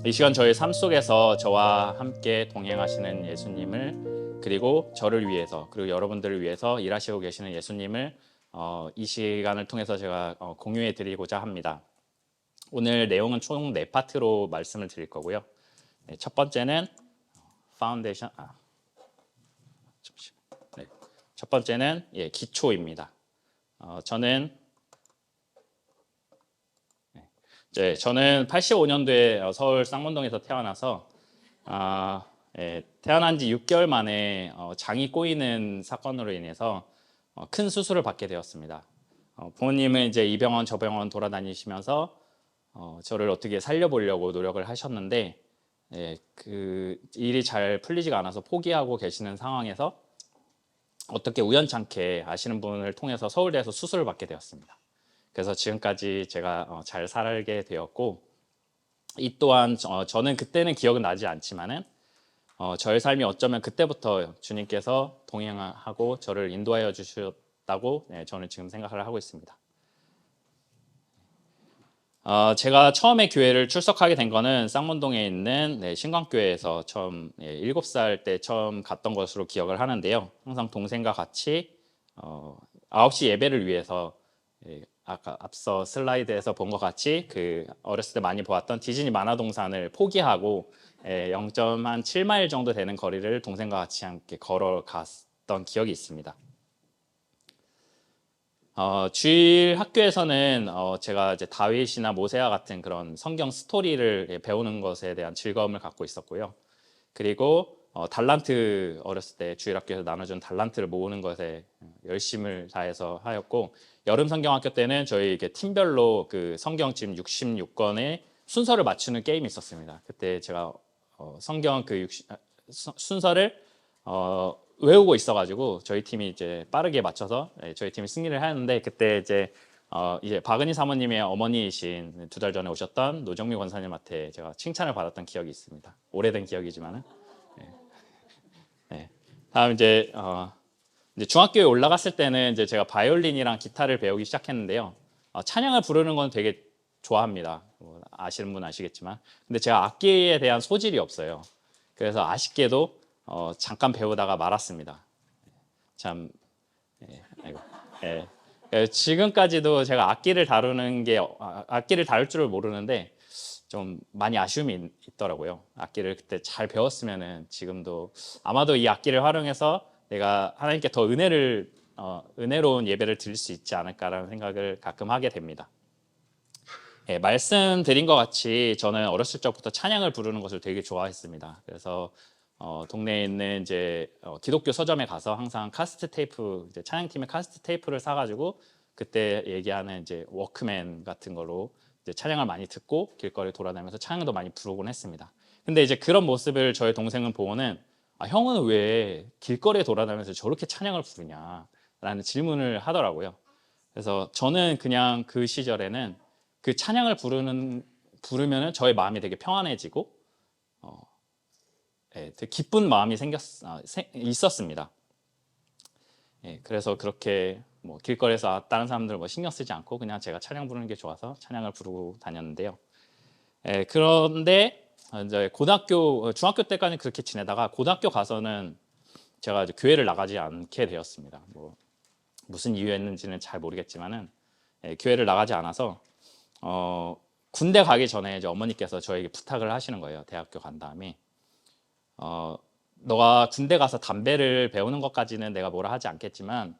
이 시간 저의 삶 속에서 저와 함께 동행하시는 예수님을, 그리고 저를 위해서, 그리고 여러분들을 위해서 일하시고 계시는 예수님을 이 시간을 통해서 제가 공유해 드리고자 합니다. 오늘 내용은 총 4파트로 말씀을 드릴 거고요. 첫 번째는 파운데이션, 네. 첫 번째는 기초입니다. 저는 85년도에 서울 쌍문동에서 태어나서 태어난 지 6개월 만에 장이 꼬이는 사건으로 인해서 큰 수술을 받게 되었습니다. 부모님은 이제 이 병원 저 병원 돌아다니시면서 저를 어떻게 살려보려고 노력을 하셨는데 그 일이 잘 풀리지가 않아서 포기하고 계시는 상황에서 어떻게 우연찮게 아시는 분을 통해서 서울대에서 수술을 받게 되었습니다. 그래서 지금까지 제가 잘 살게 되었고, 이 또한 저는 그때는 기억은 나지 않지만은 저의 삶이 어쩌면 그때부터 주님께서 동행하고 저를 인도하여 주셨다고 저는 지금 생각을 하고 있습니다. 제가 처음에 교회를 출석하게 된 거는 쌍문동에 있는 신광교회에서 처음 7살 때 처음 갔던 것으로 기억을 하는데요. 항상 동생과 같이 9시 예배를 위해서 아까 앞서 슬라이드에서 본 것 같이 그 어렸을 때 많이 보았던 디즈니 만화동산을 포기하고 0.7마일 정도 되는 거리를 동생과 같이 함께 걸어갔던 기억이 있습니다. 주일 학교에서는 제가 이제 다윗이나 모세와 같은 그런 성경 스토리를 배우는 것에 대한 즐거움을 갖고 있었고요. 그리고 달란트, 어렸을 때 주일 학교에서 나눠준 달란트를 모으는 것에 열심을 다해서 하였고, 여름 성경학교 때는 저희 이렇게 팀별로 그 성경 지금 66권의 순서를 맞추는 게임이 있었습니다. 그때 제가 성경 그 순서를 외우고 있어가지고 저희 팀이 이제 빠르게 맞춰서 저희 팀이 승리를 하였는데, 그때 이제 박은희 사모님의 어머니이신 2달 전에 오셨던 노정미 권사님한테 제가 칭찬을 받았던 기억이 있습니다. 오래된 기억이지만은. 다음 이제 중학교에 올라갔을 때는 이제 제가 바이올린이랑 기타를 배우기 시작했는데요. 찬양을 부르는 건 되게 좋아합니다. 아시는 분 아시겠지만, 근데 제가 악기에 대한 소질이 없어요. 그래서 아쉽게도 잠깐 배우다가 말았습니다. 참, 아이고. 지금까지도 제가 악기를 다룰 줄을 모르는데 좀 많이 아쉬움이 있더라고요. 악기를 그때 잘 배웠으면은 지금도 아마도 이 악기를 활용해서 내가 하나님께 더 은혜로운 예배를 드릴 수 있지 않을까라는 생각을 가끔 하게 됩니다. 말씀드린 것 같이 저는 어렸을 적부터 찬양을 부르는 것을 되게 좋아했습니다. 그래서 동네에 있는 이제 기독교 서점에 가서 항상 카세트 테이프, 이제 찬양팀의 카세트 테이프를 사가지고 그때 얘기하는 이제 워크맨 같은 걸로 이제 찬양을 많이 듣고 길거리 돌아다니면서 찬양도 많이 부르곤 했습니다. 근데 이제 그런 모습을 저의 동생은 보고는 형은 왜 길거리에 돌아다니면서 저렇게 찬양을 부르냐라는 질문을 하더라고요. 그래서 저는 그냥 그 시절에는 그 찬양을 부르면은 저의 마음이 되게 평안해지고 되게 기쁜 마음이 있었습니다. 그래서 그렇게 뭐 길거리에서 다른 사람들 뭐 신경 쓰지 않고 그냥 제가 찬양 부르는 게 좋아서 찬양을 부르고 다녔는데요. 그런데 이제 중학교 때까지 그렇게 지내다가 고등학교 가서는 제가 이제 교회를 나가지 않게 되었습니다. 뭐 무슨 이유였는지는 잘 모르겠지만은 교회를 나가지 않아서 군대 가기 전에 이제 어머니께서 저에게 부탁을 하시는 거예요. 대학교 간 다음에 너가 군대 가서 담배를 배우는 것까지는 내가 뭐라 하지 않겠지만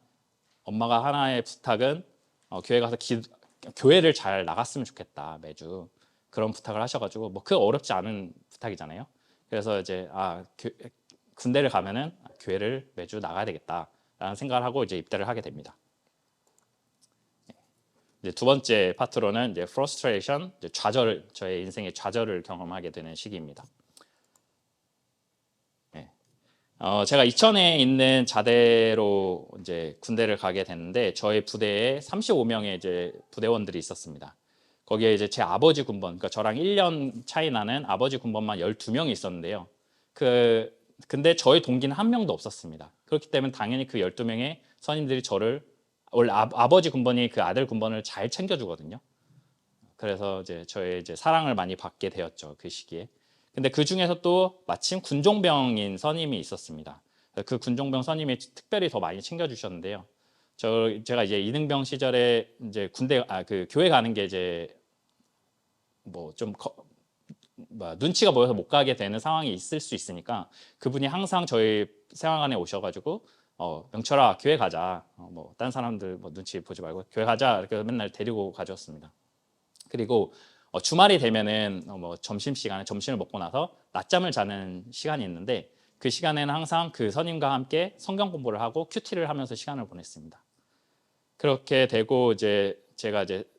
엄마가 하나의 부탁은 교회 가서 교회를 잘 나갔으면 좋겠다, 매주. 그런 부탁을 하셔가지고 뭐 그 어렵지 않은 부탁이잖아요. 그래서 이제 군대를 가면은 교회를 매주 나가야 되겠다라는 생각을 하고 이제 입대를 하게 됩니다. 이제 두 번째 파트로는 이제 frustration, 이제 저의 인생의 좌절을 경험하게 되는 시기입니다. 제가 이천에 있는 자대로 이제 군대를 가게 됐는데 저희 부대에 35명의 이제 부대원들이 있었습니다. 거기에 이제 제 아버지 군번, 그러니까 저랑 1년 차이 나는 아버지 군번만 12명이 있었는데요. 근데 저희 동기는 한 명도 없었습니다. 그렇기 때문에 당연히 그 12명의 선임들이 저를, 원래 아버지 군번이 그 아들 군번을 잘 챙겨주거든요. 그래서 이제 저의 이제 사랑을 많이 받게 되었죠, 그 시기에. 근데 그 중에서 또 마침 군종병인 선임이 있었습니다. 그 군종병 선임이 특별히 더 많이 챙겨주셨는데요. 제가 이제 이등병 시절에 이제 그 교회 가는 게 이제 뭐 좀 눈치가 보여서 못 가게 되는 상황이 있을 수 있으니까 그분이 항상 저희 생활관에 오셔가지고 명철아 교회 가자. 뭐 딴 사람들 뭐 눈치 보지 말고 교회 가자 이렇게 맨날 데리고 가져왔습니다. 그리고 주말이 되면은 뭐 점심시간에 점심을 먹고 나서 낮잠을 자는 시간이 있는데 그 시간에는 항상 그 선임과 함께 성경 공부를 하고 큐티를 하면서 시간을 보냈습니다. 그렇게 되고 이제 제가 이제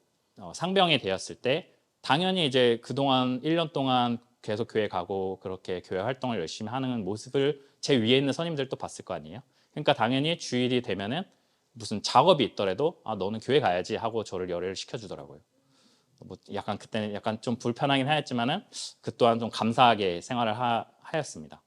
상병이 되었을 때 당연히 이제 그동안 1년 동안 계속 교회 가고 그렇게 교회 활동을 열심히 하는 모습을 제 위에 있는 선임들도 봤을 거 아니에요. 그러니까 당연히 주일이 되면은 무슨 작업이 있더라도 너는 교회 가야지 하고 저를 열애를 시켜주더라고요. 뭐 약간 그때는 약간 좀 불편하긴 하였지만은 그 또한 좀 감사하게 생활을 하였습니다.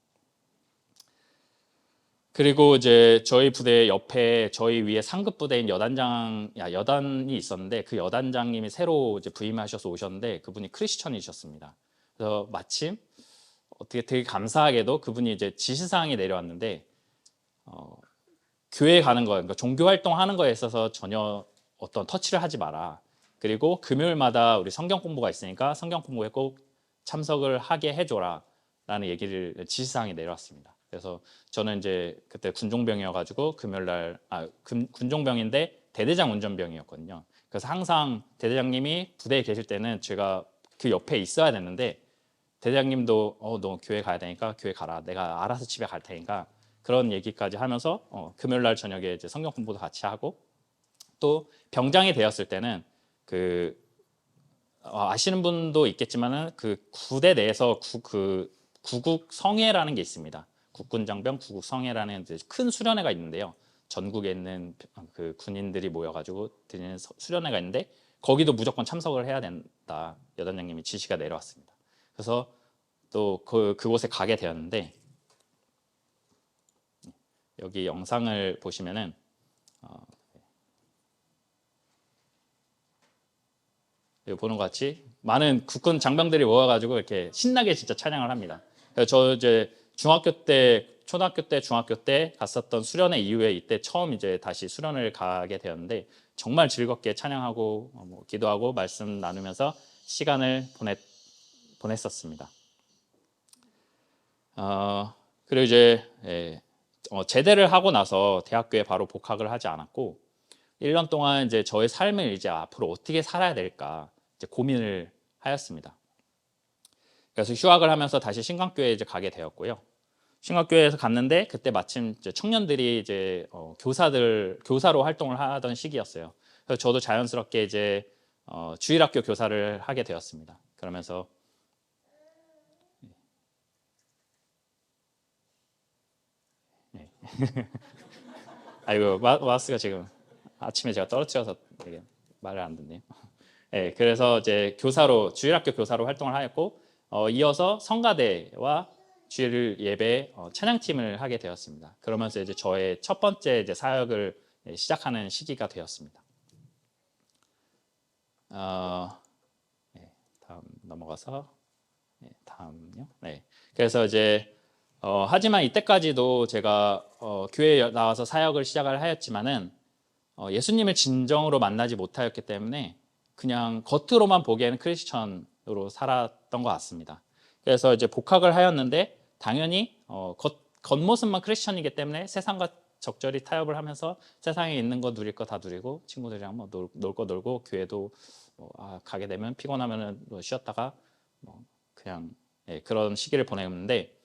그리고 이제 저희 부대 옆에 저희 위에 상급 부대인 여단이 있었는데 그 여단장님이 새로 이제 부임하셔서 오셨는데 그분이 크리스천이셨습니다. 그래서 마침 어떻게 되게 감사하게도 그분이 이제 지시사항이 내려왔는데 교회 가는 거, 그러니까 종교 활동하는 거에 있어서 전혀 어떤 터치를 하지 마라. 그리고 금요일마다 우리 성경 공부가 있으니까 성경 공부에 꼭 참석을 하게 해줘라. 라는 얘기를 지시사항이 내려왔습니다. 그래서 저는 이제 그때 군종병이어가지고 금요일날 군종병인데 대대장 운전병이었거든요. 그래서 항상 대대장님이 부대에 계실 때는 제가 그 옆에 있어야 됐는데 대대장님도 너 교회 가야 되니까 교회 가라. 내가 알아서 집에 갈 테니까 그런 얘기까지 하면서 금요일날 저녁에 이제 성경 공부도 같이 하고 또 병장이 되었을 때는 그 아시는 분도 있겠지만은 그 부대 내에서 그 구국 성회라는 게 있습니다. 국군장병 구국 성회라는 큰 수련회가 있는데요. 전국에 있는 그 군인들이 모여가지고 드리는 수련회가 있는데 거기도 무조건 참석을 해야 된다. 여단장님이 지시가 내려왔습니다. 그래서 또 그곳에 가게 되었는데 여기 영상을 보시면은 여기 보는 것 같이 많은 국군 장병들이 모여가지고 이렇게 신나게 진짜 찬양을 합니다. 저 이제 중학교 때, 초등학교 때, 중학교 때 갔었던 수련회 이후에 이때 처음 이제 다시 수련을 가게 되었는데 정말 즐겁게 찬양하고 뭐 기도하고 말씀 나누면서 시간을 보냈었습니다. 그리고 이제 제대를 하고 나서 대학교에 바로 복학을 하지 않았고 1년 동안 이제 저의 삶을 이제 앞으로 어떻게 살아야 될까 이제 고민을 하였습니다. 그래서 휴학을 하면서 다시 신강교회에 이제 가게 되었고요. 신강교회에서 갔는데 그때 마침 이제 청년들이 이제 교사로 활동을 하던 시기였어요. 그래서 저도 자연스럽게 이제 주일학교 교사를 하게 되었습니다. 그러면서 네. 아이고 마우스가 지금 아침에 제가 떨어뜨려서 되게 말을 안 듣네요. 네, 그래서 이제 주일학교 교사로 활동을 하였고 이어서 성가대와 주일 예배 찬양팀을 하게 되었습니다. 그러면서 이제 저의 첫 번째 이제 사역을 시작하는 시기가 되었습니다. 네, 다음 넘어가서 다음요. 네, 그래서 이제 하지만 이때까지도 제가 교회에 나와서 사역을 시작을 하였지만은 예수님을 진정으로 만나지 못하였기 때문에 그냥 겉으로만 보기에는 크리스천으로 살았던 것 같습니다. 그래서 이제 복학을 하였는데 당연히 겉모습만 크리스천이기 때문에 세상과 적절히 타협을 하면서 세상에 있는 거 누릴 거 다 누리고 친구들이랑 뭐 놀 거 놀고 교회도 가게 되면 피곤하면은 쉬었다가 그냥 그런 시기를 보냈는데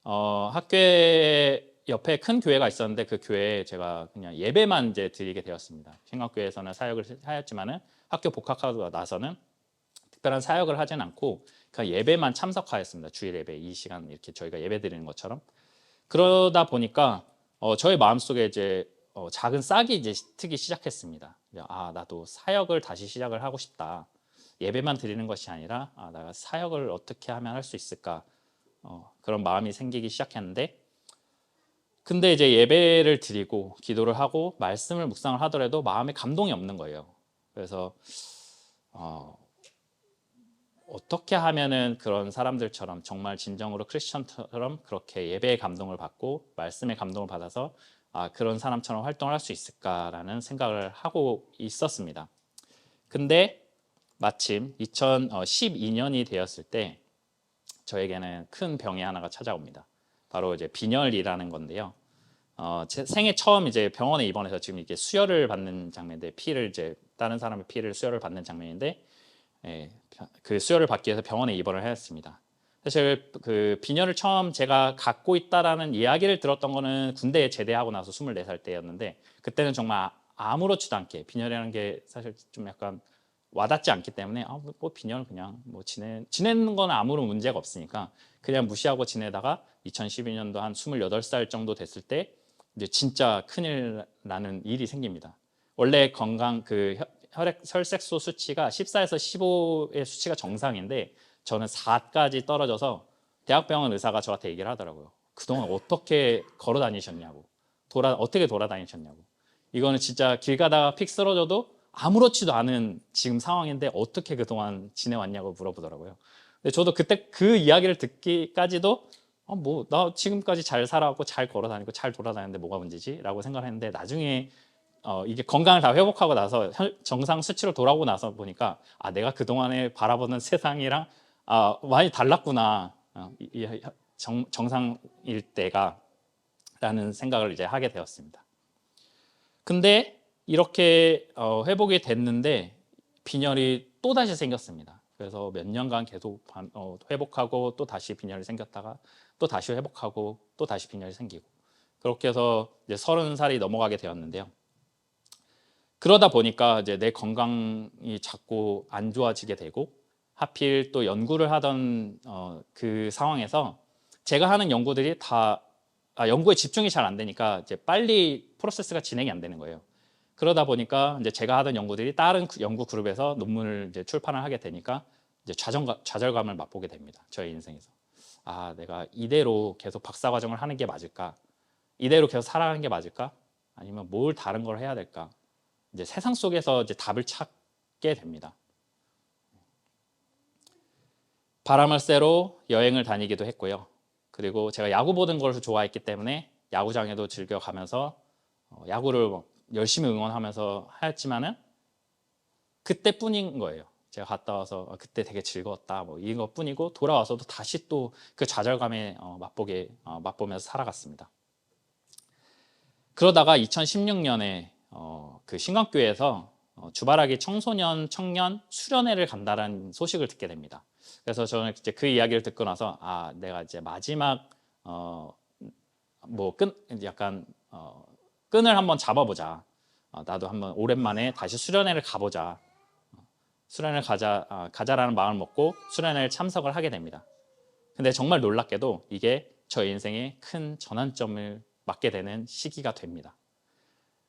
학교에 옆에 큰 교회가 있었는데 그 교회에 제가 그냥 예배만 이제 드리게 되었습니다. 신학교에서는 사역을 하였지만은 학교 복학하고 나서는 특별한 사역을 하진 않고 그냥 예배만 참석하였습니다. 주일 예배 이 시간 이렇게 저희가 예배 드리는 것처럼. 그러다 보니까 저의 마음속에 이제 작은 싹이 이제 트기 시작했습니다. 나도 사역을 다시 시작을 하고 싶다. 예배만 드리는 것이 아니라 내가 사역을 어떻게 하면 할 수 있을까? 그런 마음이 생기기 시작했는데 근데 이제 예배를 드리고 기도를 하고 말씀을 묵상을 하더라도 마음에 감동이 없는 거예요. 그래서 어떻게 하면은 그런 사람들처럼 정말 진정으로 크리스천처럼 그렇게 예배의 감동을 받고 말씀의 감동을 받아서 그런 사람처럼 활동을 할 수 있을까라는 생각을 하고 있었습니다. 근데 마침 2012년이 되었을 때 저에게는 큰 병이 하나가 찾아옵니다. 바로 이제 빈혈이라는 건데요. 제 생애 처음 이제 병원에 입원해서 지금 이게 수혈을 받는 장면인데 피를 이제 다른 사람의 피를 수혈을 받는 장면인데 예, 그 수혈을 받기 위해서 병원에 입원을 하였습니다. 사실 그 빈혈을 처음 제가 갖고 있다라는 이야기를 들었던 거는 군대에 제대하고 나서 24살 때였는데 그때는 정말 아무렇지도 않게 빈혈이라는 게 사실 좀 약간 와닿지 않기 때문에 뭐 빈혈 그냥 뭐 지내는 건 아무런 문제가 없으니까 그냥 무시하고 지내다가 2012년도 한 28살 정도 됐을 때 이제 진짜 큰일 나는 일이 생깁니다. 원래 건강 그 혈색소 수치가 14에서 15의 수치가 정상인데 저는 4까지 떨어져서 대학병원 의사가 저한테 얘기를 하더라고요. 그동안 어떻게 걸어 다니셨냐고, 어떻게 돌아다니셨냐고. 이거는 진짜 길 가다가 픽 쓰러져도 아무렇지도 않은 지금 상황인데 어떻게 그동안 지내왔냐고 물어보더라고요. 근데 저도 그때 그 이야기를 듣기까지도 뭐 나 지금까지 잘 살아왔고 잘 걸어 다니고 잘 돌아다니는데 뭐가 문제지? 라고 생각을 했는데 나중에 이게 건강을 다 회복하고 나서 정상 수치로 돌아오고 나서 보니까 내가 그동안에 바라보는 세상이랑 많이 달랐구나. 정상일 때가 라는 생각을 이제 하게 되었습니다. 근데 이렇게 회복이 됐는데 빈혈이 또 다시 생겼습니다. 그래서 몇 년간 계속 회복하고 또 다시 빈혈이 생겼다가 또 다시 회복하고 또 다시 빈혈이 생기고 그렇게 해서 이제 30살이 넘어가게 되었는데요. 그러다 보니까 이제 내 건강이 자꾸 안 좋아지게 되고 하필 또 연구를 하던 그 상황에서 제가 하는 연구들이 다 연구에 집중이 잘 안 되니까 이제 빨리 프로세스가 진행이 안 되는 거예요. 그러다 보니까 이제 제가 하던 연구들이 다른 연구 그룹에서 논문을 이제 출판을 하게 되니까 이제 좌절감을 맛보게 됩니다. 저의 인생에서. 내가 이대로 계속 박사 과정을 하는 게 맞을까? 이대로 계속 살아가는 게 맞을까? 아니면 뭘 다른 걸 해야 될까? 이제 세상 속에서 이제 답을 찾게 됩니다. 바람을 쐬러 여행을 다니기도 했고요. 그리고 제가 야구 보는 걸 좋아했기 때문에 야구장에도 즐겨가면서 야구를 열심히 응원하면서 하였지만은 그때뿐인 거예요. 제가 갔다 와서 그때 되게 즐거웠다 뭐 이것뿐이고 돌아와서도 다시 또 그 좌절감에 맛보면서 살아갔습니다. 그러다가 2016년에 그 신광교회에서 주바라기 청소년 청년 수련회를 간다는 소식을 듣게 됩니다. 그래서 저는 이제 그 이야기를 듣고 나서 내가 이제 마지막 약간 끈을 한번 잡아보자. 나도 한번 오랜만에 다시 수련회를 가보자. 수련회를 가자라는 마음을 먹고 수련회를 참석을 하게 됩니다. 근데 정말 놀랍게도 이게 저 인생의 큰 전환점을 맞게 되는 시기가 됩니다.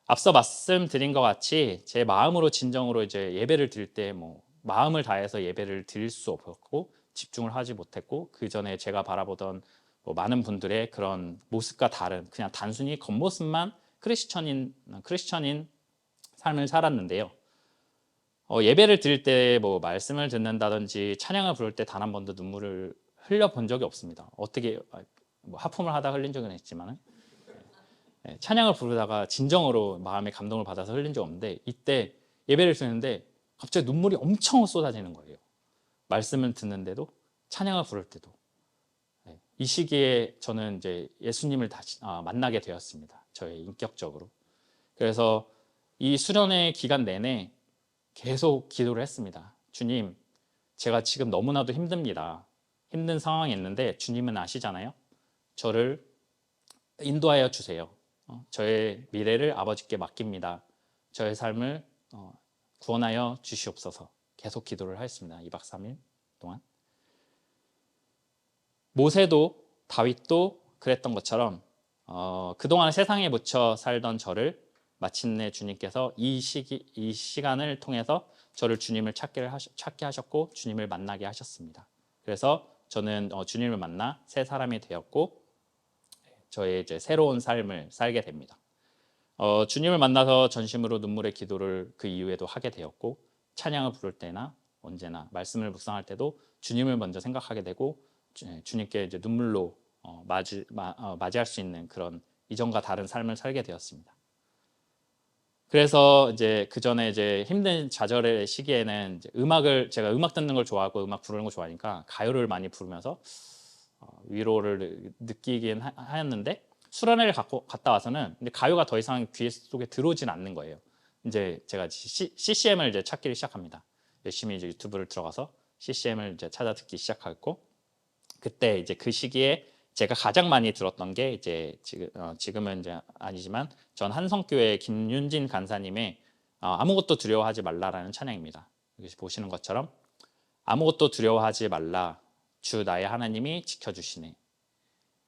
앞서 말씀드린 것 같이 제 마음으로 진정으로 이제 예배를 드릴 때 뭐 마음을 다해서 예배를 드릴 수 없었고 집중을 하지 못했고 그 전에 제가 바라보던 뭐 많은 분들의 그런 모습과 다른 그냥 단순히 겉모습만 크리스천인 삶을 살았는데요. 예배를 드릴 때 뭐 말씀을 듣는다든지 찬양을 부를 때 단 한 번도 눈물을 흘려 본 적이 없습니다. 어떻게 뭐 하품을 하다 흘린 적은 있지만은 찬양을 부르다가 진정으로 마음의 감동을 받아서 흘린 적 없는데 이때 예배를 드리는데 갑자기 눈물이 엄청 쏟아지는 거예요. 말씀을 듣는데도 찬양을 부를 때도 이 시기에 저는 이제 예수님을 다시 만나게 되었습니다. 저의 인격적으로. 그래서 이 수련회 기간 내내 계속 기도를 했습니다. 주님, 제가 지금 너무나도 힘듭니다. 힘든 상황이 있는데 주님은 아시잖아요. 저를 인도하여 주세요. 저의 미래를 아버지께 맡깁니다. 저의 삶을 구원하여 주시옵소서. 계속 기도를 하였습니다. 2박 3일 동안. 모세도 다윗도 그랬던 것처럼 그동안 세상에 묻혀 살던 저를 마침내 주님께서 이 시간을 통해서 저를 주님을 찾게 하셨고 주님을 만나게 하셨습니다. 그래서 저는 주님을 만나 새 사람이 되었고 저의 이제 새로운 삶을 살게 됩니다. 주님을 만나서 전심으로 눈물의 기도를 그 이후에도 하게 되었고 찬양을 부를 때나 언제나 말씀을 묵상할 때도 주님을 먼저 생각하게 되고 주님께 이제 눈물로 맞이할 수 있는 그런 이전과 다른 삶을 살게 되었습니다. 그래서 이제 그 전에 이제 힘든 좌절의 시기에는 이제 제가 음악 듣는 걸 좋아하고 음악 부르는 걸 좋아하니까 가요를 많이 부르면서 위로를 느끼긴 하였는데 수련회를 갔다 와서는 근데 가요가 더 이상 귀 속에 들어오진 않는 거예요. 이제 제가 CCM을 이제 찾기를 시작합니다. 열심히 이제 유튜브를 들어가서 CCM을 이제 찾아 듣기 시작했고 그때 이제 그 시기에 제가 가장 많이 들었던 게 이제 지금은 이제 아니지만 전 한성교회 김윤진 간사님의 아무것도 두려워하지 말라라는 찬양입니다. 여기 보시는 것처럼 아무것도 두려워하지 말라 주 나의 하나님이 지켜주시네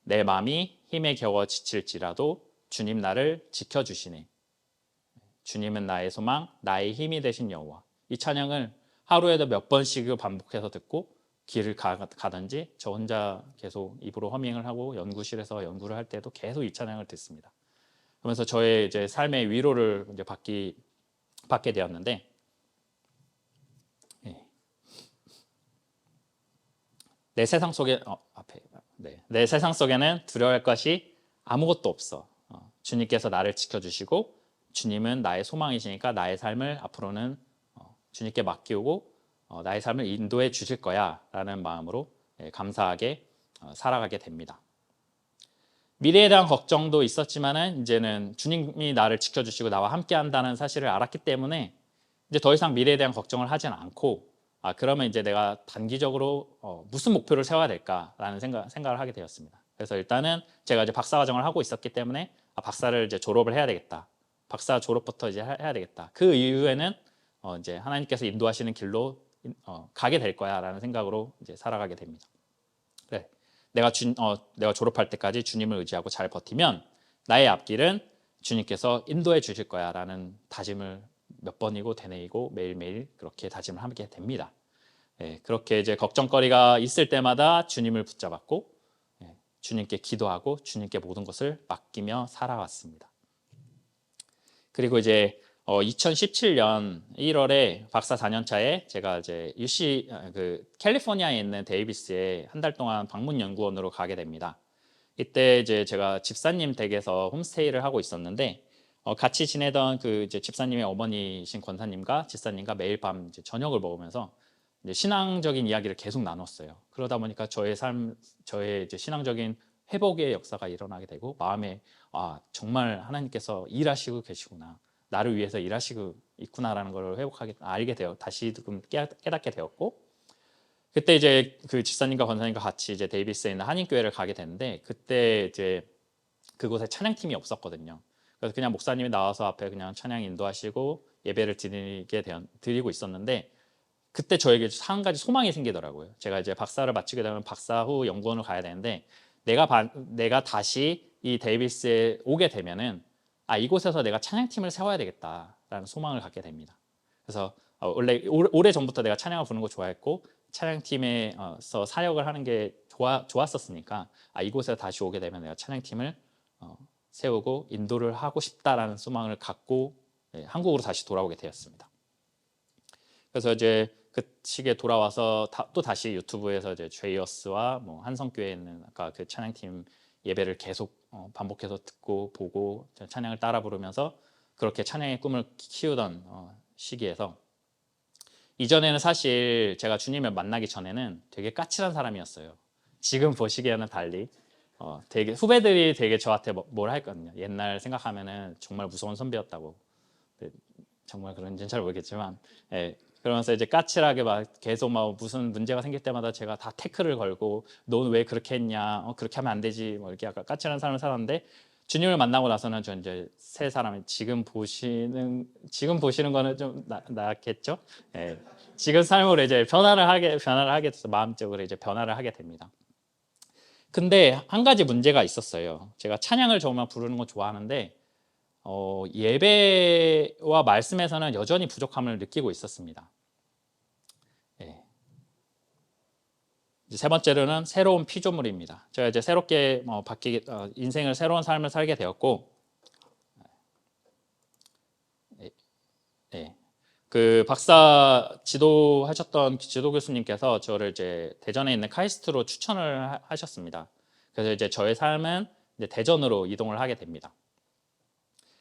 내 마음이 힘에 겨워 지칠지라도 주님 나를 지켜주시네 주님은 나의 소망 나의 힘이 되신 여호와 이 찬양을 하루에도 몇 번씩 반복해서 듣고 길을 가든지 저 혼자 계속 입으로 허밍을 하고 연구실에서 연구를 할 때도 계속 이 찬양을 듣습니다. 그러면서 저의 이제 삶의 위로를 이제 받게 되었는데 내 세상 속에 내 세상 속에는 두려워할 것이 아무것도 없어. 주님께서 나를 지켜주시고 주님은 나의 소망이시니까 나의 삶을 앞으로는 주님께 맡기고 나의 삶을 인도해 주실 거야 라는 마음으로 감사하게 살아가게 됩니다. 미래에 대한 걱정도 있었지만은 이제는 주님이 나를 지켜주시고 나와 함께 한다는 사실을 알았기 때문에 이제 더 이상 미래에 대한 걱정을 하진 않고 그러면 이제 내가 단기적으로 무슨 목표를 세워야 될까라는 생각을 하게 되었습니다. 그래서 일단은 제가 이제 박사과정을 하고 있었기 때문에 박사를 이제 졸업을 해야 되겠다. 박사 졸업부터 이제 해야 되겠다. 그 이후에는 이제 하나님께서 인도하시는 길로 가게 될 거야라는 생각으로 이제 살아가게 됩니다. 그래, 내가 졸업할 때까지 주님을 의지하고 잘 버티면 나의 앞길은 주님께서 인도해 주실 거야라는 다짐을 몇 번이고 되뇌이고 매일매일 그렇게 다짐을 하게 됩니다. 그렇게 이제 걱정거리가 있을 때마다 주님을 붙잡았고 주님께 기도하고 주님께 모든 것을 맡기며 살아왔습니다. 그리고 이제 2017년 1월에 박사 4년차에 제가 이제 캘리포니아에 있는 데이비스에 한 달 동안 방문 연구원으로 가게 됩니다. 이때 이제 제가 집사님 댁에서 홈스테이를 하고 있었는데 같이 지내던 그 이제 집사님의 어머니신 권사님과 집사님과 매일 밤 이제 저녁을 먹으면서 이제 신앙적인 이야기를 계속 나눴어요. 그러다 보니까 저의 이제 신앙적인 회복의 역사가 일어나게 되고 마음에 정말 하나님께서 일하시고 계시구나. 나를 위해서 일하시고 있구나라는 걸 다시 깨닫게 되었고 그때 이제 그 집사님과 권사님과 같이 이제 데이비스에 있는 한인교회를 가게 됐는데 그때 이제 그곳에 찬양팀이 없었거든요. 그래서 그냥 목사님이 나와서 앞에 그냥 찬양 인도하시고 예배를 드리고 있었는데 그때 저에게 한 가지 소망이 생기더라고요. 제가 이제 박사를 마치게 되면 박사 후 연구원을 가야 되는데 내가 다시 이 데이비스에 오게 되면은 이곳에서 내가 찬양팀을 세워야 되겠다라는 소망을 갖게 됩니다. 그래서 원래 오래 전부터 내가 찬양을 부르는 거 좋아했고 찬양팀에서 사역을 하는 게 좋았었으니까 이곳에 다시 오게 되면 내가 찬양팀을 세우고 인도를 하고 싶다라는 소망을 갖고 한국으로 다시 돌아오게 되었습니다. 그래서 이제 그 시기에 돌아와서 또 다시 유튜브에서 이제 제이어스와 뭐 한성교회에 있는 아까 그 찬양팀 예배를 계속 반복해서 듣고 보고 찬양을 따라 부르면서 그렇게 찬양의 꿈을 키우던 시기에서 이전에는 사실 제가 주님을 만나기 전에는 되게 까칠한 사람이었어요. 지금 보시기에는 달리 되게 후배들이 되게 저한테 뭘 했거든요. 옛날 생각하면은 정말 무서운 선배였다고. 정말 그런지는 잘 모르겠지만 그러면서 이제 까칠하게 막 계속 막 무슨 문제가 생길 때마다 제가 다 태클을 걸고 넌 왜 그렇게 했냐 그렇게 하면 안 되지 뭐 이렇게 약간 까칠한 삶을 살았는데 주님을 만나고 나서는 저 이제 새 사람이 지금 보시는 거는 좀 낫겠죠. 지금 삶으로 이제 변화를 하게 돼서 마음적으로 이제 변화를 하게 됩니다. 근데 한 가지 문제가 있었어요. 제가 찬양을 정말 부르는 거 좋아하는데 예배와 말씀에서는 여전히 부족함을 느끼고 있었습니다. 이제 세 번째로는 새로운 피조물입니다. 제가 이제 새롭게 인생을 새로운 삶을 살게 되었고, 그 박사 지도하셨던 지도 교수님께서 저를 이제 대전에 있는 카이스트로 추천을 하셨습니다. 그래서 이제 저의 삶은 이제 대전으로 이동을 하게 됩니다.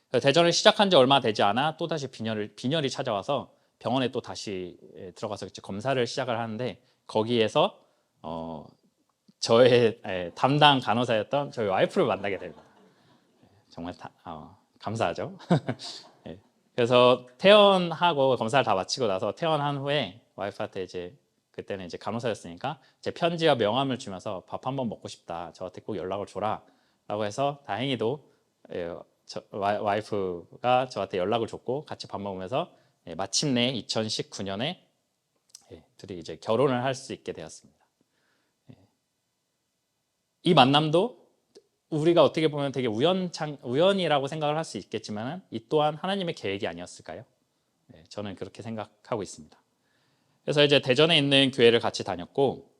그래서 대전을 시작한 지 얼마 되지 않아 또 다시 빈혈이 찾아와서 병원에 또 다시 들어가서 이제 검사를 시작을 하는데 거기에서 저의 담당 간호사였던 저희 와이프를 만나게 됩니다. 정말 감사하죠. 예. 그래서 퇴원하고 검사를 다 마치고 나서 퇴원한 후에 와이프한테 이제 그때는 이제 간호사였으니까 제 편지와 명함을 주면서 밥 한번 먹고 싶다. 저한테 꼭 연락을 줘라라고 해서 다행히도 와이프가 저한테 연락을 줬고 같이 밥 먹으면서 마침내 2019년에 둘이 이제 결혼을 할 수 있게 되었습니다. 이 만남도 우리가 어떻게 보면 되게 우연이라고 생각을 할 수 있겠지만 이 또한 하나님의 계획이 아니었을까요? 저는 그렇게 생각하고 있습니다. 그래서 이제 대전에 있는 교회를 같이 다녔고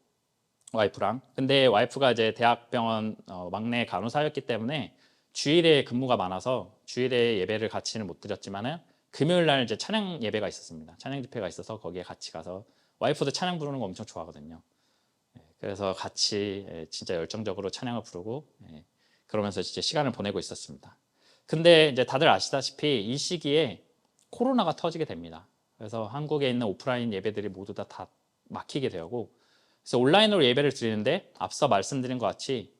와이프랑. 근데 와이프가 이제 대학병원 막내 간호사였기 때문에 주일에 근무가 많아서 주일에 예배를 같이는 못 드렸지만은 금요일 날 이제 찬양 예배가 있었습니다. 찬양 집회가 있어서 거기에 같이 가서 와이프도 찬양 부르는 거 엄청 좋아하거든요. 그래서 같이 진짜 열정적으로 찬양을 부르고 그러면서 진짜 시간을 보내고 있었습니다. 근데 이제 다들 아시다시피 이 시기에 코로나가 터지게 됩니다. 그래서 한국에 있는 오프라인 예배들이 모두 다 막히게 되고 그래서 온라인으로 예배를 드리는데 앞서 말씀드린 것 같이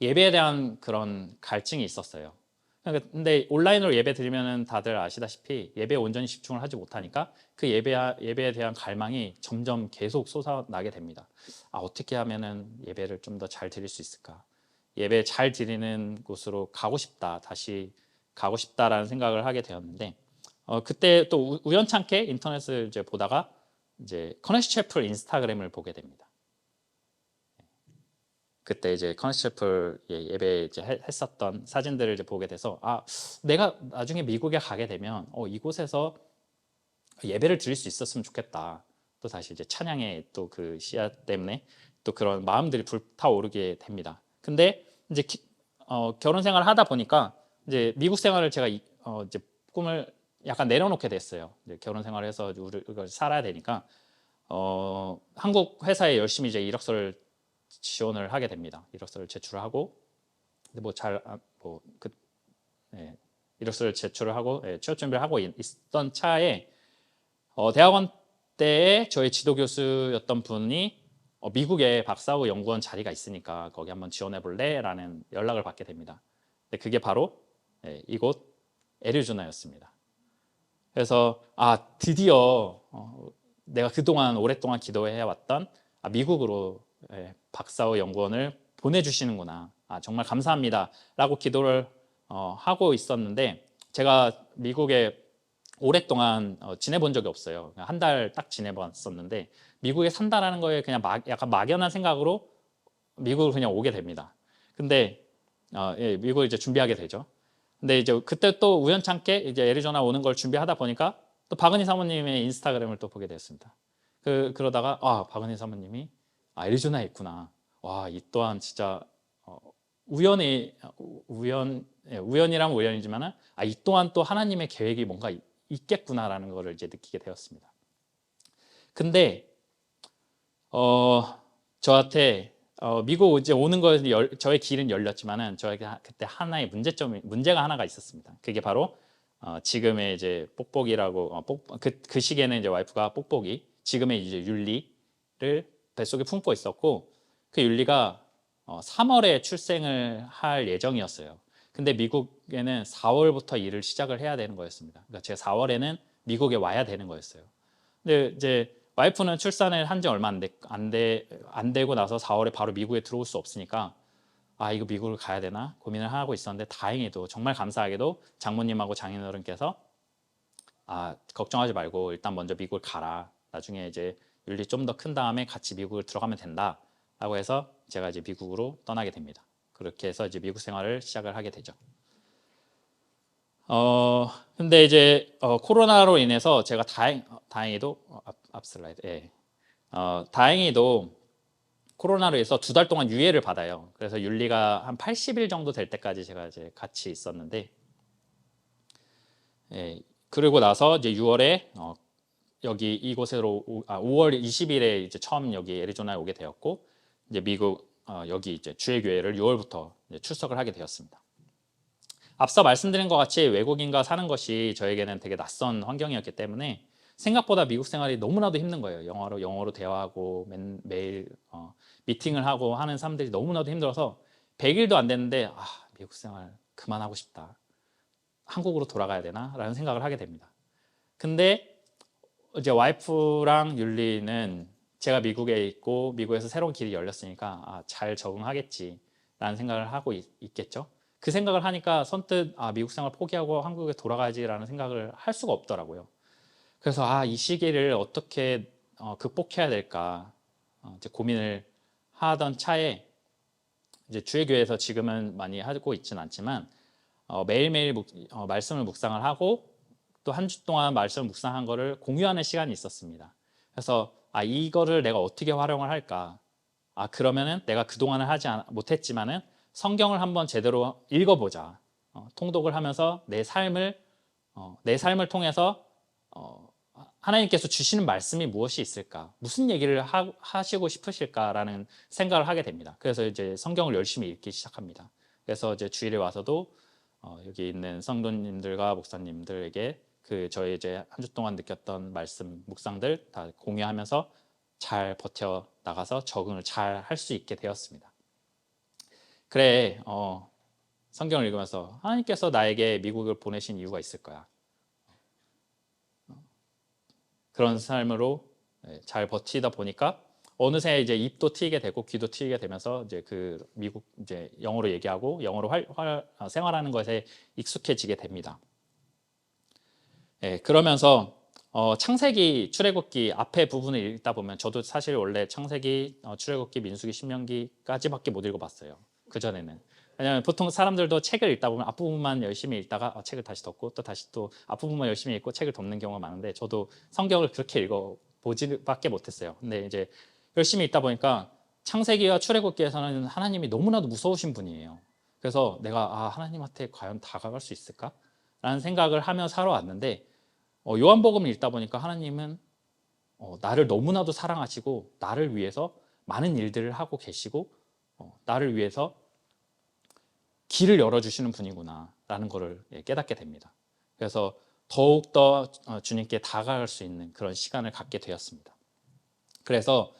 예배에 대한 그런 갈증이 있었어요. 근데 온라인으로 예배 드리면은 다들 아시다시피 예배에 온전히 집중을 하지 못하니까 그 예배에 대한 갈망이 점점 계속 솟아나게 됩니다. 어떻게 하면은 예배를 좀 더 잘 드릴 수 있을까? 예배 잘 드리는 곳으로 가고 싶다. 다시 가고 싶다라는 생각을 하게 되었는데 그때 또 우연찮게 인터넷을 이제 보다가 이제 커넥트 채플 인스타그램을 보게 됩니다. 그때 이제 커넥트 예배 이제 했었던 사진들을 이제 보게 돼서 내가 나중에 미국에 가게 되면 이곳에서 예배를 드릴 수 있었으면 좋겠다. 또 다시 이제 찬양의 또 그 씨앗 때문에 또 그런 마음들이 불타오르게 됩니다. 근데 이제 결혼 생활을 하다 보니까 이제 미국 생활을 제가 이제 꿈을 약간 내려놓게 됐어요. 이제 결혼 생활을 해서 이걸 살아야 되니까 한국 회사에 열심히 이제 이력서를 지원을 하게 됩니다. 이력서를 제출하고 이력서를 제출을 하고 취업 준비를 하고 있던 차에 대학원 때에 저희 지도 교수였던 분이 미국에 박사후 연구원 자리가 있으니까 거기 한번 지원해 볼래? 라는 연락을 받게 됩니다. 근데 그게 바로 이곳 애리조나였습니다. 그래서 드디어 내가 그동안 오랫동안 기도해 왔던 미국으로 박사후 연구원을 보내주시는구나. 정말 감사합니다. 라고 기도를 하고 있었는데 제가 미국에 오랫동안 지내본 적이 없어요. 한 달 딱 지내봤었는데 미국에 산다라는 거에 그냥 약간 막연한 생각으로 미국을 그냥 오게 됩니다. 근데 미국을 이제 준비하게 되죠. 근데 이제 그때 또 우연찮게 이제 애리조나 오는 걸 준비하다 보니까 또 박은희 사모님의 인스타그램을 또 보게 되었습니다. 그러다가 박은희 사모님이 애리조나에 있구나. 이 또한 진짜 우연이라면 우연이지만 이 또한 또 하나님의 계획이 뭔가 있겠구나라는 것을 이제 느끼게 되었습니다. 근데 저한테 미국 이제 오는 거에 저의 길은 열렸지만은 저에게 그때 하나의 문제가 하나가 있었습니다. 그게 바로 지금의 이제 뽁뽁이라고 그 시기에는 이제 와이프가 뽁뽁이, 지금의 이제 율리를 뱃속에 품고 있었고 그 율리가 3월에 출생을 할 예정이었어요. 근데 미국에는 4월부터 일을 시작을 해야 되는 거였습니다. 그러니까 제가 4월에는 미국에 와야 되는 거였어요. 근데 이제 와이프는 출산을 한 지 얼마 안 되고 나서 4월에 바로 미국에 들어올 수 없으니까 이거 미국을 가야 되나 고민을 하고 있었는데 다행히도 정말 감사하게도 장모님하고 장인어른께서 걱정하지 말고 일단 먼저 미국을 가라. 나중에 이제 율리 좀 더 큰 다음에 같이 미국을 들어가면 된다. 라고 해서 제가 이제 미국으로 떠나게 됩니다. 그렇게 해서 이제 미국 생활을 시작을 하게 되죠. 근데 이제 코로나로 인해서 제가 다행히도 앞 슬라이드, 다행히도 코로나로 인해서 2달 동안 유예를 받아요. 그래서 율리가 한 80일 정도 될 때까지 제가 이제 같이 있었는데, 그리고 나서 이제 6월에 여기 이곳으로 5월 20일에 이제 처음 여기 애리조나에 오게 되었고, 이제 미국 여기 이제 주의 교회를 6월부터 출석을 하게 되었습니다. 앞서 말씀드린 것 같이 외국인과 사는 것이 저에게는 되게 낯선 환경이었기 때문에 생각보다 미국 생활이 너무나도 힘든 거예요. 영어로 대화하고 매일 미팅을 하고 하는 사람들이 너무나도 힘들어서 100일도 안 됐는데 미국 생활 그만하고 싶다. 한국으로 돌아가야 되나? 라는 생각을 하게 됩니다. 근데 이제 와이프랑 율리는 제가 미국에 있고 미국에서 새로운 길이 열렸으니까 잘 적응하겠지 라는 생각을 하고 있겠죠. 그 생각을 하니까 선뜻 미국 생활 포기하고 한국에 돌아가야지라는 생각을 할 수가 없더라고요. 그래서 이 시기를 어떻게 극복해야 될까 이제 고민을 하던 차에 이제 주의 교회에서 지금은 많이 하고 있지는 않지만 매일매일 말씀을 묵상을 하고 또 한 주 동안 말씀을 묵상한 거를 공유하는 시간이 있었습니다. 그래서 이거를 내가 어떻게 활용을 할까? 그러면은 내가 그동안은 못했지만은 성경을 한번 제대로 읽어보자. 통독을 하면서 내 삶을 통해서 하나님께서 주시는 말씀이 무엇이 있을까? 무슨 얘기를 하시고 싶으실까라는 생각을 하게 됩니다. 그래서 이제 성경을 열심히 읽기 시작합니다. 그래서 이제 주일에 와서도 여기 있는 성도님들과 목사님들에게 저희 이제 한 주 동안 느꼈던 말씀 묵상들 다 공유하면서 잘 버텨 나가서 적응을 잘 할 수 있게 되었습니다. 그래, 성경을 읽으면서 하나님께서 나에게 미국을 보내신 이유가 있을 거야. 그런 삶으로 잘 버티다 보니까 어느새 이제 입도 트이게 되고 귀도 트이게 되면서 이제 미국 이제 영어로 얘기하고 영어로 생활하는 것에 익숙해지게 됩니다. 그러면서 창세기, 출애굽기 앞에 부분을 읽다 보면 저도 사실 원래 창세기, 출애굽기, 민수기, 신명기까지밖에 못 읽어봤어요. 그 전에는. 왜냐하면 보통 사람들도 책을 읽다 보면 앞부분만 열심히 읽다가 책을 다시 덮고 또 다시 또 앞부분만 열심히 읽고 책을 덮는 경우가 많은데 저도 성경을 그렇게 읽어보지밖에 못했어요. 근데 이제 열심히 읽다 보니까 창세기와 출애굽기에서는 하나님이 너무나도 무서우신 분이에요. 그래서 내가 하나님한테 과연 다가갈 수 있을까? 라는 생각을 하며 살아왔는데 요한복음을 읽다 보니까 하나님은 나를 너무나도 사랑하시고 나를 위해서 많은 일들을 하고 계시고 나를 위해서 길을 열어주시는 분이구나 라는 것을 깨닫게 됩니다. 그래서 더욱더 주님께 다가갈 수 있는 그런 시간을 갖게 되었습니다. 그래서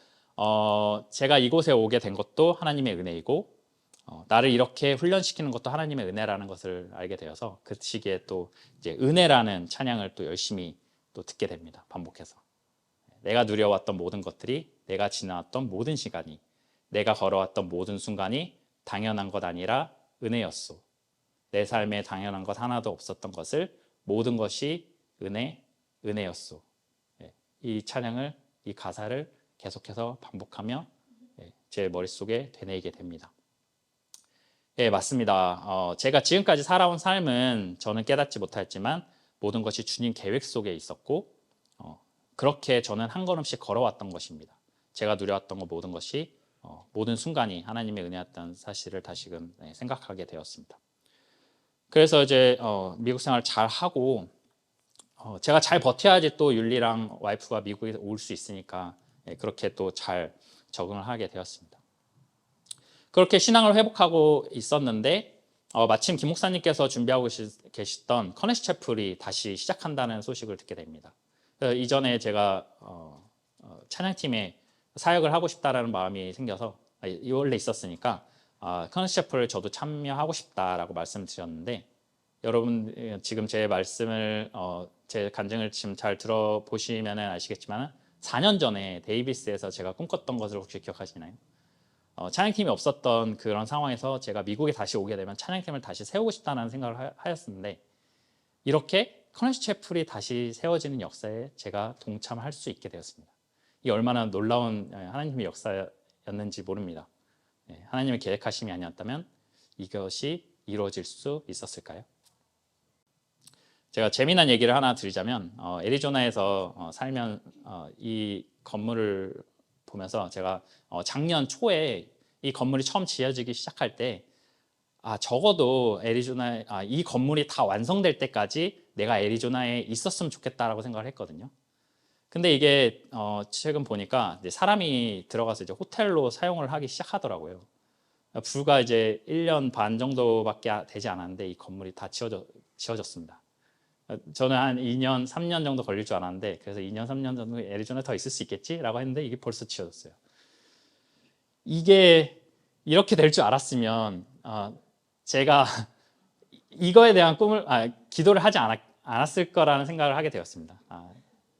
제가 이곳에 오게 된 것도 하나님의 은혜이고 나를 이렇게 훈련시키는 것도 하나님의 은혜라는 것을 알게 되어서 그 시기에 또 이제 은혜라는 찬양을 또 열심히 또 듣게 됩니다. 반복해서. 내가 누려왔던 모든 것들이, 내가 지나왔던 모든 시간이, 내가 걸어왔던 모든 순간이 당연한 것 아니라 은혜였소. 내 삶에 당연한 것 하나도 없었던 것을 모든 것이 은혜였소. 이 찬양을, 이 가사를 계속해서 반복하며 제 머릿속에 되뇌이게 됩니다. 맞습니다. 제가 지금까지 살아온 삶은 저는 깨닫지 못했지만 모든 것이 주님 계획 속에 있었고 그렇게 저는 한 걸음씩 걸어왔던 것입니다. 제가 누려왔던 모든 것이 모든 순간이 하나님의 은혜였다는 사실을 다시금 생각하게 되었습니다. 그래서 이제 미국 생활 잘 하고 제가 잘 버텨야지 또 율리랑 와이프가 미국에 올 수 있으니까 그렇게 또 잘 적응을 하게 되었습니다. 그렇게 신앙을 회복하고 있었는데 마침 김 목사님께서 준비하고 계시던 커네시 채플이 다시 시작한다는 소식을 듣게 됩니다. 이전에 제가 찬양팀에 사역을 하고 싶다라는 마음이 생겨서 원래 있었으니까 커네시 채플을 저도 참여하고 싶다라고 말씀드렸는데 여러분 지금 제 말씀을 제 간증을 지금 잘 들어보시면 아시겠지만 4년 전에 데이비스에서 제가 꿈꿨던 것을 혹시 기억하시나요? 찬양팀이 없었던 그런 상황에서 제가 미국에 다시 오게 되면 찬양팀을 다시 세우고 싶다는 생각을 하였었는데 이렇게 커네시 채플이 다시 세워지는 역사에 제가 동참할 수 있게 되었습니다. 이 얼마나 놀라운 하나님의 역사였는지 모릅니다. 하나님의 계획하심이 아니었다면 이것이 이루어질 수 있었을까요? 제가 재미난 얘기를 하나 드리자면 애리조나에서 살면 이 건물을 보면서 제가 작년 초에 이 건물이 처음 지어지기 시작할 때 적어도 애리조나 이 건물이 다 완성될 때까지 내가 애리조나에 있었으면 좋겠다라고 생각을 했거든요. 근데 이게 최근 보니까 이제 사람이 들어가서 이제 호텔로 사용을 하기 시작하더라고요. 불과 이제 1년 반 정도밖에 되지 않았는데 이 건물이 다 지어졌습니다. 저는 한 2년, 3년 정도 걸릴 줄 알았는데 그래서 2년, 3년 정도 애리조나에 더 있을 수 있겠지라고 했는데 이게 벌써 지어졌어요. 이게 이렇게 될 줄 알았으면 제가 이거에 대한 기도를 하지 않았을 거라는 생각을 하게 되었습니다.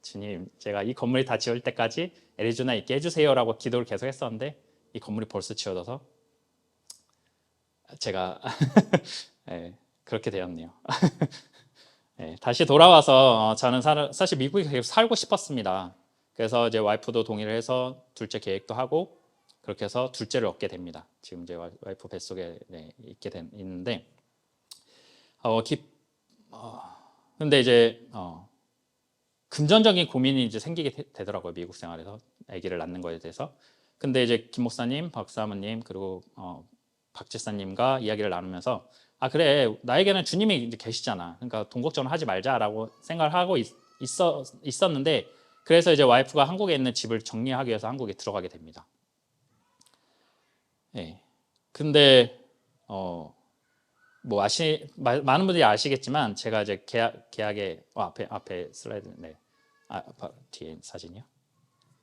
주님, 제가 이 건물이 다 지어질 때까지 애리조나에 있게 해주세요라고 기도를 계속 했었는데 이 건물이 벌써 지어져서 제가 네, 그렇게 되었네요. 네, 다시 돌아와서 저는 사실 미국에 계속 살고 싶었습니다. 그래서 이제 와이프도 동의를 해서 둘째 계획도 하고 그렇게 해서 둘째를 얻게 됩니다. 지금 제 와이프 뱃속에 있는데 근데 이제 금전적인 고민이 이제 생기게 되더라고요. 미국 생활에서 아기를 낳는 거에 대해서. 근데 이제 김 목사님, 박 사모님 그리고 박 집사님과 이야기를 나누면서 그래, 나에게는 주님이 이제 계시잖아. 그러니까 돈 걱정을 하지 말자라고 생각을 하고 있었는데 그래서 이제 와이프가 한국에 있는 집을 정리하기 위해서 한국에 들어가게 됩니다. 예. 근데 뭐 많은 분들이 아시겠지만 제가 이제 계약에 앞에 슬라이드 뒤에 사진이요.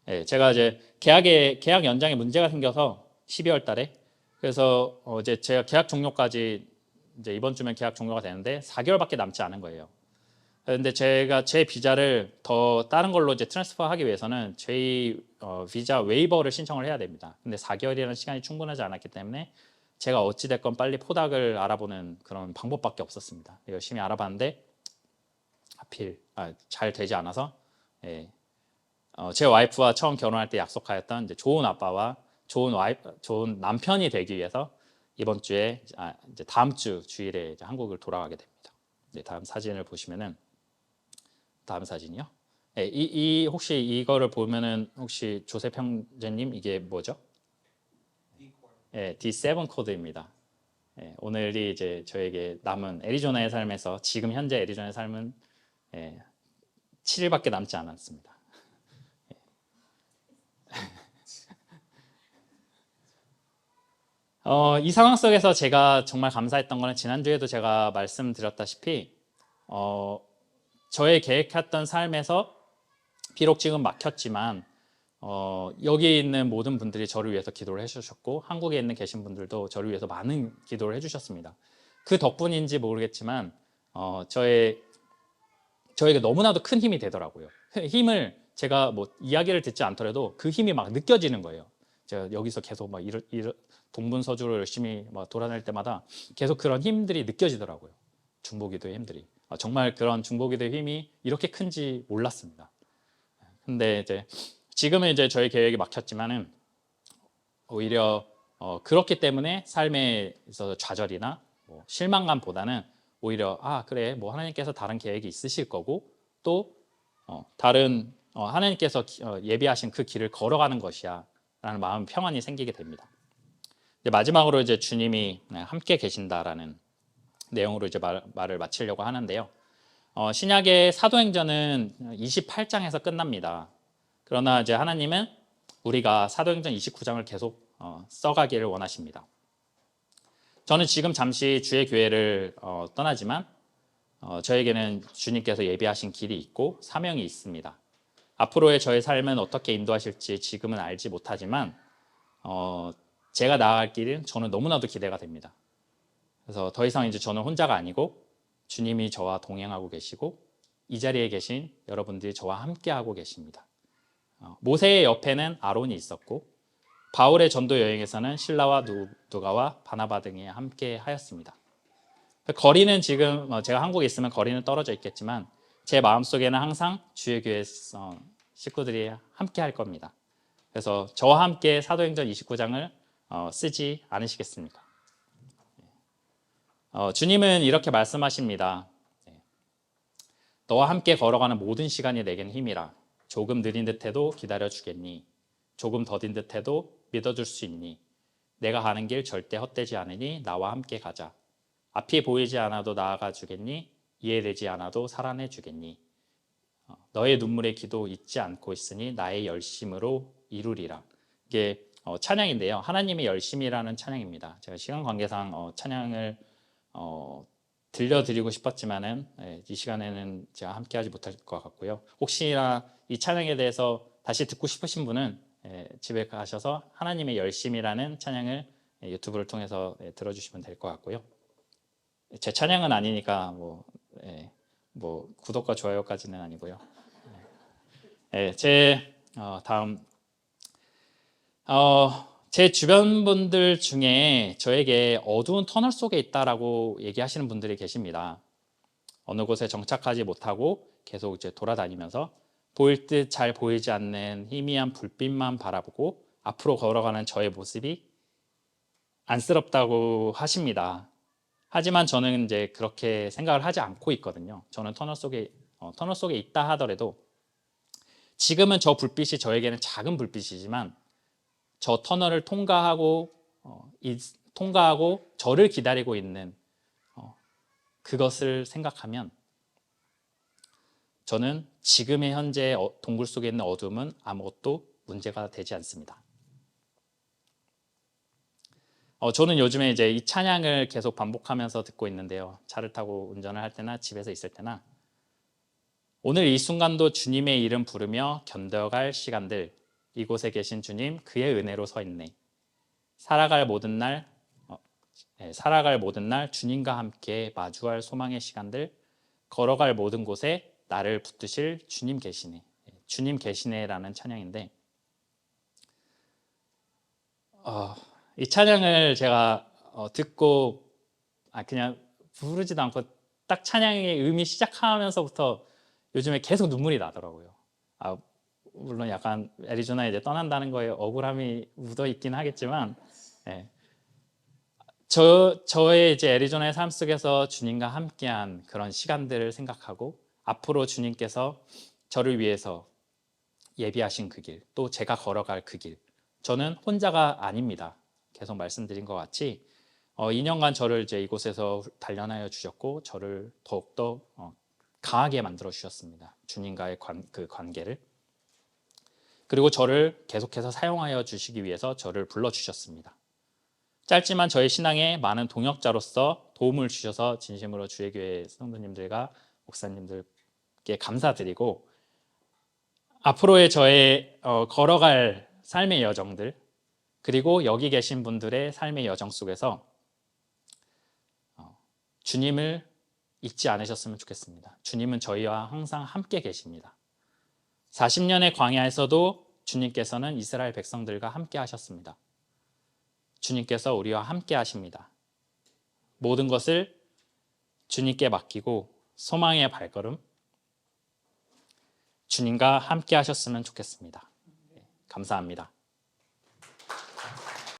네, 제가 이제 계약 연장에 문제가 생겨서 12월 달에 그래서 이제 제가 계약 종료까지 이제 이번 주면 계약 종료가 되는데 4개월밖에 남지 않은 거예요. 근데 제가 제 비자를 더 다른 걸로 이제 트랜스퍼하기 위해서는 제 비자 웨이버를 신청을 해야 됩니다. 근데 4개월이라는 시간이 충분하지 않았기 때문에 제가 어찌됐건 빨리 포닥을 알아보는 그런 방법밖에 없었습니다. 열심히 알아봤는데 하필 잘 되지 않아서 제 와이프와 처음 결혼할 때 약속하였던 이제 좋은 아빠와 좋은 남편이 되기 위해서 이번 주에 이제 다음 주 주일에 이제 한국을 돌아가게 됩니다. 네, 다음 사진을 보시면은 다음 사진이요. 혹시 이거를 보면은 혹시 조셉 형제님 이게 뭐죠? D7 코드입니다. 오늘이 이제 저에게 남은 애리조나의 삶에서 지금 현재 애리조나의 삶은 7일밖에 남지 않았습니다. 이 상황 속에서 제가 정말 감사했던 거는 지난주에도 제가 말씀드렸다시피 저의 계획했던 삶에서 비록 지금 막혔지만 여기 있는 모든 분들이 저를 위해서 기도를 해주셨고 한국에 있는 계신 분들도 저를 위해서 많은 기도를 해주셨습니다. 그 덕분인지 모르겠지만 저에게 너무나도 큰 힘이 되더라고요. 힘을 제가 뭐 이야기를 듣지 않더라도 그 힘이 막 느껴지는 거예요. 제가 여기서 계속 막 동분서주를 열심히 막 돌아다닐 때마다 계속 그런 힘들이 느껴지더라고요. 중보기도의 힘들이. 정말 그런 중보기도의 힘이 이렇게 큰지 몰랐습니다. 근데 이제 지금은 이제 저희 계획이 막혔지만은 오히려 그렇기 때문에 삶에 있어서 좌절이나 뭐 실망감보다는 오히려 그래 뭐 하나님께서 다른 계획이 있으실 거고 또 다른 하나님께서 예비하신 그 길을 걸어가는 것이야 라는 마음 평안이 생기게 됩니다. 이제 마지막으로 이제 주님이 함께 계신다라는 내용으로 이제 말을 마치려고 하는데요. 신약의 사도행전은 28장에서 끝납니다. 그러나 이제 하나님은 우리가 사도행전 29장을 계속 써가기를 원하십니다. 저는 지금 잠시 주의 교회를 떠나지만 저에게는 주님께서 예비하신 길이 있고 사명이 있습니다. 앞으로의 저의 삶은 어떻게 인도하실지 지금은 알지 못하지만 제가 나아갈 길은 저는 너무나도 기대가 됩니다. 그래서 더 이상 이제 저는 혼자가 아니고 주님이 저와 동행하고 계시고 이 자리에 계신 여러분들이 저와 함께하고 계십니다. 모세의 옆에는 아론이 있었고 바울의 전도 여행에서는 실라와 누가와 바나바 등이 함께 하였습니다. 거리는 지금 제가 한국에 있으면 거리는 떨어져 있겠지만 제 마음속에는 항상 주의 교회 식구들이 함께 할 겁니다. 그래서 저와 함께 사도행전 29장을 쓰지 않으시겠습니까? 주님은 이렇게 말씀하십니다. 너와 함께 걸어가는 모든 시간이 내겐 힘이라. 조금 느린 듯해도 기다려주겠니? 조금 더딘 듯해도 믿어줄 수 있니? 내가 가는 길 절대 헛되지 않으니 나와 함께 가자. 앞이 보이지 않아도 나아가 주겠니? 이해되지 않아도 살아내 주겠니? 너의 눈물의 기도 잊지 않고 있으니 나의 열심으로 이루리라. 이게 찬양인데요. 하나님의 열심이라는 찬양입니다. 제가 시간 관계상 찬양을 들려드리고 싶었지만은 이 시간에는 제가 함께하지 못할 것 같고요. 혹시나 이 찬양에 대해서 다시 듣고 싶으신 분은 집에 가셔서 하나님의 열심이라는 찬양을 유튜브를 통해서 들어주시면 될 것 같고요. 제 찬양은 아니니까 뭐 구독과 좋아요까지는 아니고요. 제 다음 제 주변 분들 중에 저에게 어두운 터널 속에 있다라고 얘기하시는 분들이 계십니다. 어느 곳에 정착하지 못하고 계속 이제 돌아다니면서 보일 듯 잘 보이지 않는 희미한 불빛만 바라보고 앞으로 걸어가는 저의 모습이 안쓰럽다고 하십니다. 하지만 저는 이제 그렇게 생각을 하지 않고 있거든요. 저는 터널 속에 있다 하더라도 지금은 저 불빛이 저에게는 작은 불빛이지만 저 터널을 통과하고 저를 기다리고 있는 그것을 생각하면 저는 지금의 현재 동굴 속에 있는 어둠은 아무것도 문제가 되지 않습니다. 저는 요즘에 이제 이 찬양을 계속 반복하면서 듣고 있는데요. 차를 타고 운전을 할 때나 집에서 있을 때나 오늘 이 순간도 주님의 이름 부르며 견뎌갈 시간들, 이곳에 계신 주님 그의 은혜로 서 있네. 살아갈 모든 날 주님과 함께 마주할 소망의 시간들, 걸어갈 모든 곳에 나를 붙드실 주님 계시네. 주님 계시네라는 찬양인데 이 찬양을 제가 듣고 그냥 부르지도 않고 딱 찬양의 의미 시작하면서부터 요즘에 계속 눈물이 나더라고요. 물론 약간 애리조나에 이제 떠난다는 거에 억울함이 묻어 있긴 하겠지만, 저의 이제 애리조나의 삶 속에서 주님과 함께한 그런 시간들을 생각하고 앞으로 주님께서 저를 위해서 예비하신 그 길, 또 제가 걸어갈 그 길, 저는 혼자가 아닙니다. 계속 말씀드린 것 같이 2년간 저를 이제 이곳에서 단련하여 주셨고 저를 더욱더 강하게 만들어 주셨습니다. 주님과의 그 관계를. 그리고 저를 계속해서 사용하여 주시기 위해서 저를 불러주셨습니다. 짧지만 저의 신앙에 많은 동역자로서 도움을 주셔서 진심으로 주의 교회 성도님들과 목사님들께 감사드리고 앞으로의 저의 걸어갈 삶의 여정들 그리고 여기 계신 분들의 삶의 여정 속에서 주님을 잊지 않으셨으면 좋겠습니다. 주님은 저희와 항상 함께 계십니다. 40년의 광야에서도 주님께서는 이스라엘 백성들과 함께 하셨습니다. 주님께서 우리와 함께 하십니다. 모든 것을 주님께 맡기고 소망의 발걸음 주님과 함께 하셨으면 좋겠습니다. 감사합니다.